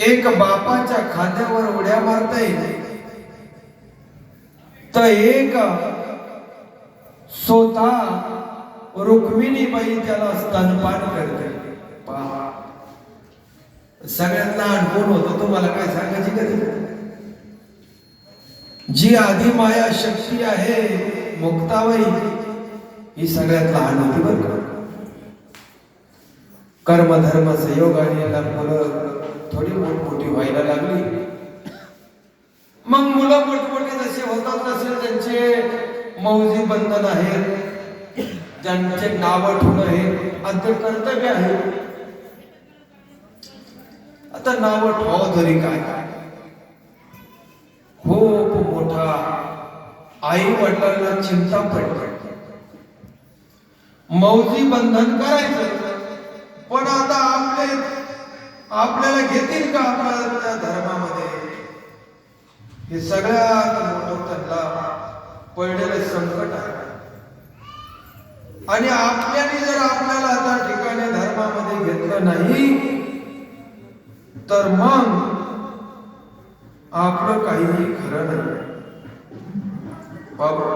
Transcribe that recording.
एक बापाच्या खांद्यावर उड्या मारता येईल तर एक स्वतः रुक्मिणीबाई त्याला स्तनपान करते. पहा सगळ्यात लहान कोण होतं तुम्हाला काय सांगायची गरज. जी आधी माया शक्ती आहे मुक्ताबाई ही सगळ्यात लहान होती बरं का. कर्मधर्म संयोगाने मुलं थोडी मोठी व्हायला लागली. मग मुलं मोठमोठे जसे होतात तसे त्यांचे मौजी बंधन आहेत, ज्यांचे नाव ठेवणं हे अंतर कर्तव्य आहे. आता नाव ठेवा तरी काय, खूप मोठा आई वडिलांना चिंता पडते. मौजी बंधन करायचं पण आता आपल्याला घेतील का आपल्या धर्मामध्ये, हे सगळ्यात मोठं त्यांना पडलेलं संकट आहे. आणि जर आपल्याला त्या ठिकाणी धर्मामध्ये घेतलं नाही तर मग आपलं काहीही खरं नाही बाबा.